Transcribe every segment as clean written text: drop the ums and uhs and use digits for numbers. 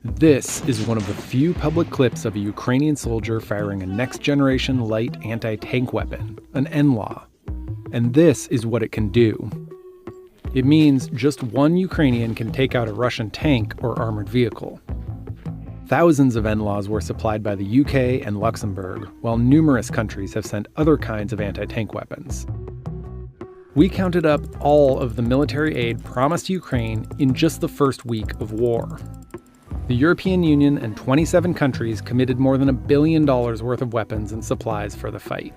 This is one of the few public clips of a Ukrainian soldier firing a next-generation light anti-tank weapon, an NLAW. And this is what it can do. It means just one Ukrainian can take out a Russian tank or armored vehicle. Thousands of NLAWs were supplied by the UK and Luxembourg, while numerous countries have sent other kinds of anti-tank weapons. We counted up all of the military aid promised to Ukraine in just the first week of war. The European Union and 27 countries committed more than $1 billion worth of weapons and supplies for the fight.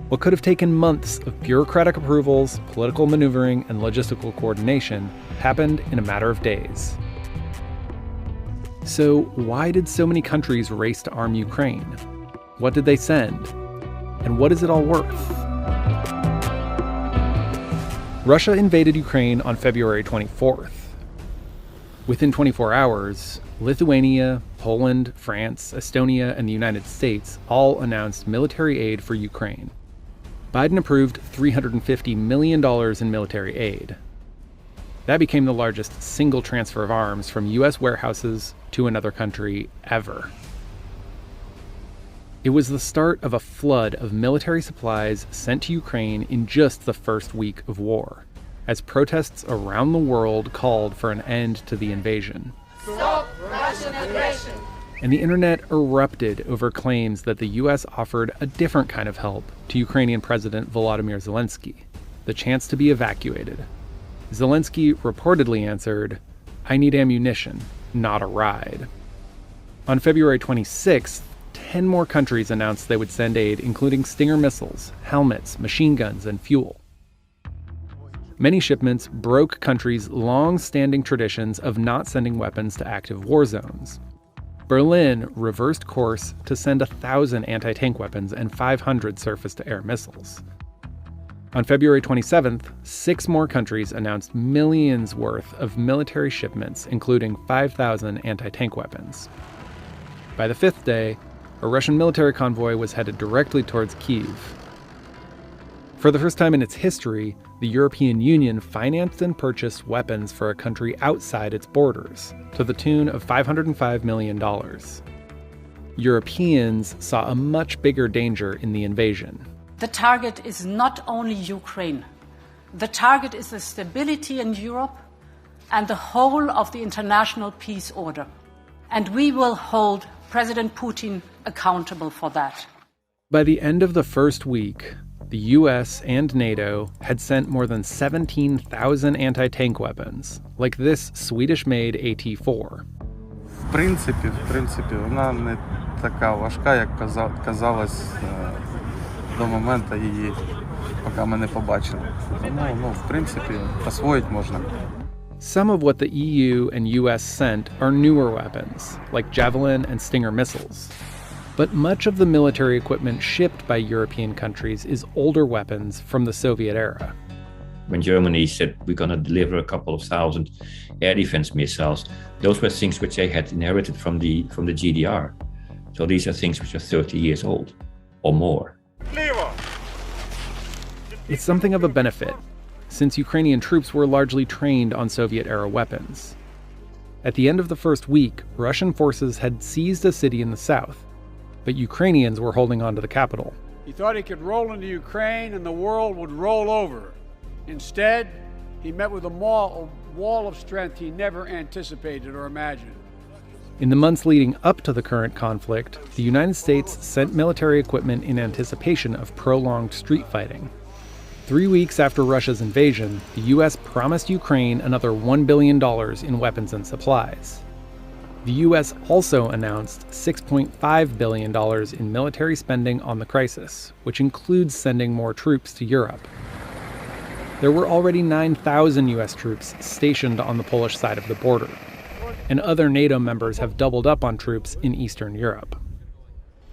What could have taken months of bureaucratic approvals, political maneuvering, and logistical coordination happened in a matter of days. So why did so many countries race to arm Ukraine? What did they send? And what is it all worth? Russia invaded Ukraine on February 24th. Within 24 hours, Lithuania, Poland, France, Estonia, and the United States all announced military aid for Ukraine. Biden approved $350 million in military aid. That became the largest single transfer of arms from U.S. warehouses to another country ever. It was the start of a flood of military supplies sent to Ukraine in just the first week of war, as protests around the world called for an end to the invasion. Stop Russian aggression! And the internet erupted over claims that the U.S. offered a different kind of help to Ukrainian President Volodymyr Zelensky, the chance to be evacuated. Zelensky reportedly answered, "I need ammunition, not a ride." On February 26th, 10 more countries announced they would send aid, including Stinger missiles, helmets, machine guns, and fuel. Many shipments broke countries' long-standing traditions of not sending weapons to active war zones. Berlin reversed course to send 1,000 anti-tank weapons and 500 surface-to-air missiles. On February 27th, 6 more countries announced millions worth of military shipments, including 5,000 anti-tank weapons. By the 5th day, a Russian military convoy was headed directly towards Kyiv. For the first time in its history, the European Union financed and purchased weapons for a country outside its borders, to the tune of $505 million. Europeans saw a much bigger danger in the invasion. The target is not only Ukraine. The target is the stability in Europe and the whole of the international peace order. And we will hold President Putin accountable for that. By the end of the first week, the US and NATO had sent more than 17,000 anti-tank weapons, like this Swedish-made AT-4. В принципі, вона не така важка, як казалось до моменту її, поки ми не побачили. Тому, в принципі, освоїть можна. Some of what the EU and US sent are newer weapons, like Javelin and Stinger missiles. But much of the military equipment shipped by European countries is older weapons from the Soviet era. When Germany said we're going to deliver a couple of thousand air defense missiles, those were things which they had inherited from the GDR. So these are things which are 30 years old or more. It's something of a benefit, since Ukrainian troops were largely trained on Soviet-era weapons. At the end of the first week, Russian forces had seized a city in the south, but Ukrainians were holding on to the capital. He thought he could roll into Ukraine and the world would roll over. Instead, he met with a wall of strength he never anticipated or imagined. In the months leading up to the current conflict, the United States sent military equipment in anticipation of prolonged street fighting. 3 weeks after Russia's invasion, the U.S. promised Ukraine another $1 billion in weapons and supplies. The U.S. also announced $6.5 billion in military spending on the crisis, which includes sending more troops to Europe. There were already 9,000 U.S. troops stationed on the Polish side of the border, and other NATO members have doubled up on troops in Eastern Europe.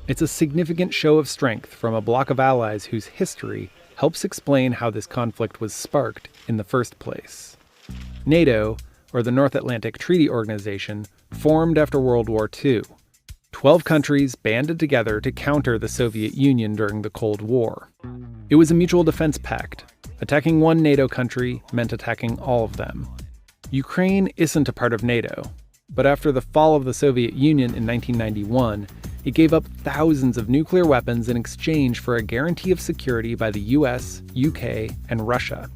It's a significant show of strength from a bloc of allies whose history helps explain how this conflict was sparked in the first place. NATO, or the North Atlantic Treaty Organization, formed after World War II. 12 countries banded together to counter the Soviet Union during the Cold War. It was a mutual defense pact. Attacking one NATO country meant attacking all of them. Ukraine isn't a part of NATO, But after the fall of the Soviet Union in 1991, it gave up thousands of nuclear weapons in exchange for a guarantee of security by the US, UK, and Russia.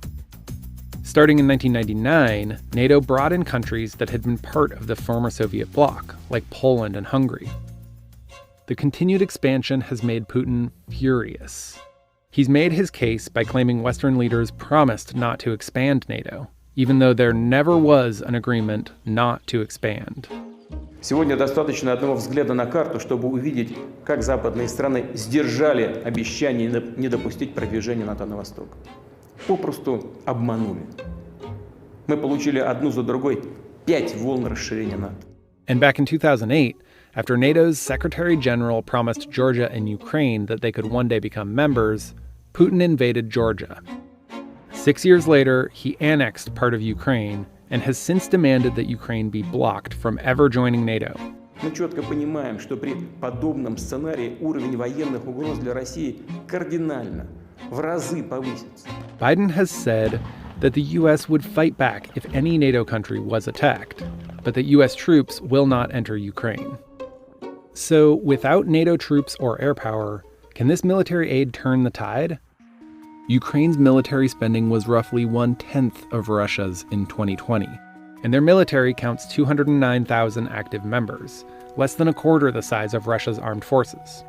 Starting in 1999, NATO brought in countries that had been part of the former Soviet bloc, like Poland and Hungary. The continued expansion has made Putin furious. He's made his case by claiming Western leaders promised not to expand NATO, even though there never was an agreement not to expand. Сегодня достаточно одного взгляда на карту, чтобы увидеть, как западные страны сдержали обещание не допустить продвижения НАТО на восток. Попросту обманули. Мы получили одну за другой 5 волн расширения НАТО. And back in 2008, after NATO's Secretary General promised Georgia and Ukraine that they could one day become members, Putin invaded Georgia. 6 years later, he annexed part of Ukraine and has since demanded that Ukraine be blocked from ever joining NATO. Мы четко понимаем, что при подобном сценарии уровень военных угроз для России кардинально, в разы повысится. Biden has said that the U.S. would fight back if any NATO country was attacked, but that U.S. troops will not enter Ukraine. So, without NATO troops or air power, can this military aid turn the tide? Ukraine's military spending was roughly 1/10 of Russia's in 2020, and their military counts 209,000 active members, less than a quarter the size of Russia's armed forces.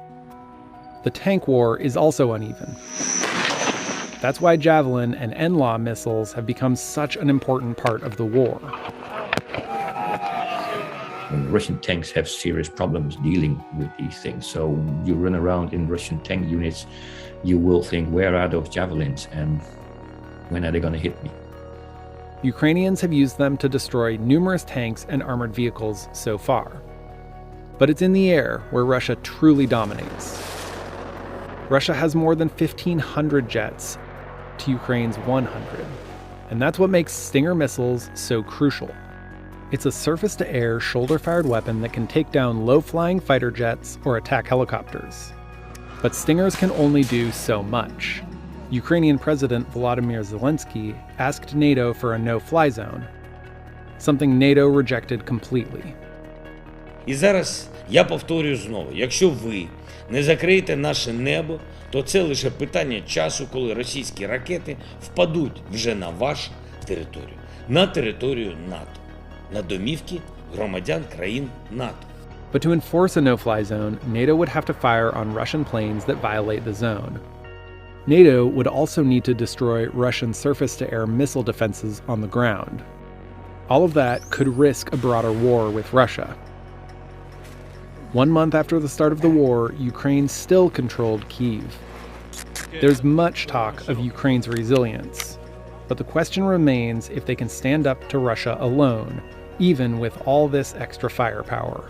The tank war is also uneven. That's why Javelin and NLAW missiles have become such an important part of the war. Russian tanks have serious problems dealing with these things. So you run around in Russian tank units, you will think, where are those javelins and when are they going to hit me? Ukrainians have used them to destroy numerous tanks and armored vehicles so far. But it's in the air where Russia truly dominates. Russia has more than 1,500 jets to Ukraine's 100, and that's what makes Stinger missiles so crucial. It's a surface-to-air, shoulder-fired weapon that can take down low-flying fighter jets or attack helicopters. But Stingers can only do so much. Ukrainian President Volodymyr Zelensky asked NATO for a no-fly zone, something NATO rejected completely. І зараз я повторюю знову, якщо ви не закриєте наше небо, то це лише питання часу, коли російські ракети впадуть вже на вашу територію, на територію НАТО, на домівки громадян країн НАТО. But to enforce a no-fly zone, NATO would have to fire on Russian planes that violate the zone. NATO would also need to destroy Russian surface-to-air missile defenses on the ground. All of that could risk a broader war with Russia. 1 month after the start of the war, Ukraine still controlled Kyiv. There's much talk of Ukraine's resilience, but the question remains if they can stand up to Russia alone, even with all this extra firepower.